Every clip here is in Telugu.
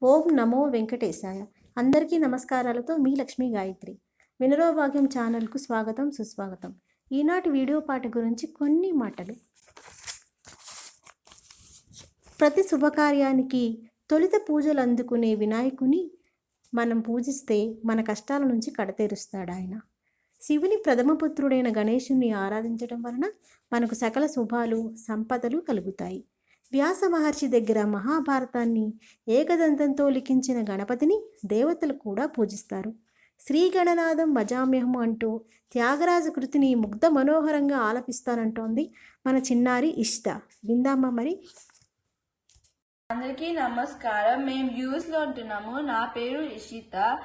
ఓం నమో వెంకటేశాయ. అందరికీ నమస్కారాలతో మీ లక్ష్మీ గాయత్రి. వినరో భాగ్యం ఛానల్కు స్వాగతం, సుస్వాగతం. ఈనాటి వీడియో పాట గురించి కొన్ని మాటలు. ప్రతి శుభకార్యానికి తొలిత పూజలు అందుకునే వినాయకుని మనం పూజిస్తే మన కష్టాల నుంచి కడతేరుస్తాడు ఆయన. శివుని ప్రథమపుత్రుడైన గణేశుని ఆరాధించడం వలన మనకు సకల శుభాలు, సంపదలు కలుగుతాయి. వ్యాస మహర్షి దగ్గర మహాభారతాన్ని ఏకదంతంతో లిఖించిన గణపతిని దేవతలు కూడా పూజిస్తారు. శ్రీ గణనాథం భజామ్యహం అంటూ త్యాగరాజ కృతిని ముగ్ధ మనోహరంగా ఆలపిస్తానంటోంది మన చిన్నారి ఇష్ట. విందామా మరి? అందరికీ నమస్కారం. మేము యూఎస్లో ఉంటున్నాము. నా పేరు ఇషిత.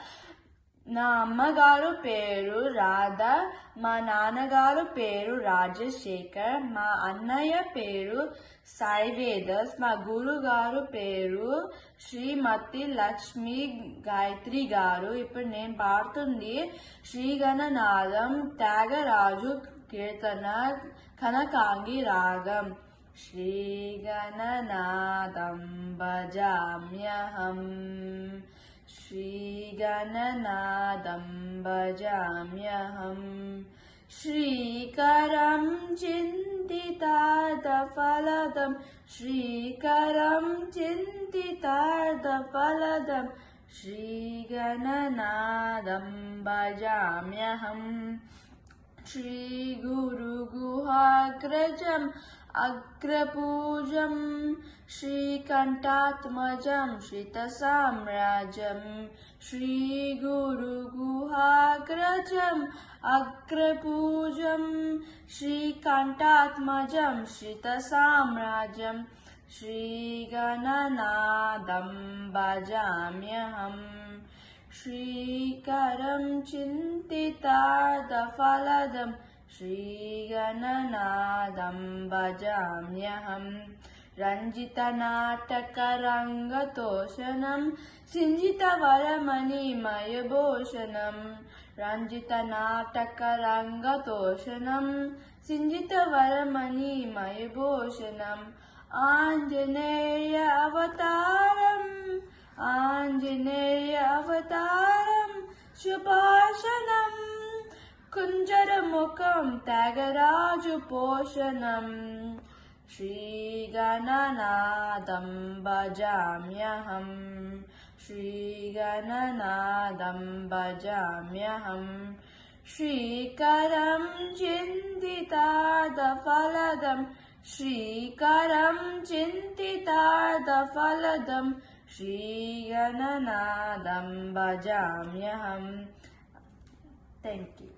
నా అమ్మగారు పేరు రాధా, మా నాన్నగారు పేరు రాజశేఖర్, మా అన్నయ్య పేరు సాయివేదస్, మా గురుగారు పేరు శ్రీమతి లక్ష్మీ గాయత్రి గారు. ఇప్పుడు నేను పాడుతుంది శ్రీ గణనాథం త్యాగరాజు కీర్తన కనకాంగి రాగం. శ్రీ గణనాథం భజామ్యహం, श्रीगणनाथं भजाम्यहं, श्रीकरं चिन्तितार्थफलदं, श्रीकरं चिन्तितार्थफलदं, श्रीगणनाथं भजाम्यहं, श्रीगुरुगुहाग्रजम् अग्रपूजं, श्रीकण्ठात्मजं श्रितसाम्राजं, श्रीगुरुगुहाग्रजम् अग्रपूजं, श्रीकण्ठात्मजं श्रितसाम्राजं, श्रीगणनाथं भजाम्यहं, श्रीकरं चिन्तितार्थफलदं, श्रीगणनाथं भजाम्यहं, रञ्जितनाटकरङ्गतोषणं सिञ्जितवरमणिमयभूषणं, रञ्जितनाटकरङ्गतोषणं सिञ्जितवरमणिमयभूषणम्, आञ्जनेय अवतारं शुभाशनं, कुञ्जरमुखं त्यागराजुपोषणं, श्रीगणनाथं भजाम्यहं, श्रीगणनाथं भजाम्यहं, श्रीकरं चिन्तितार्थफलदं, श्रीकरं चिन्तितार्थफलदं, श्रीगणनाथं भजाम्यहं. Thank you.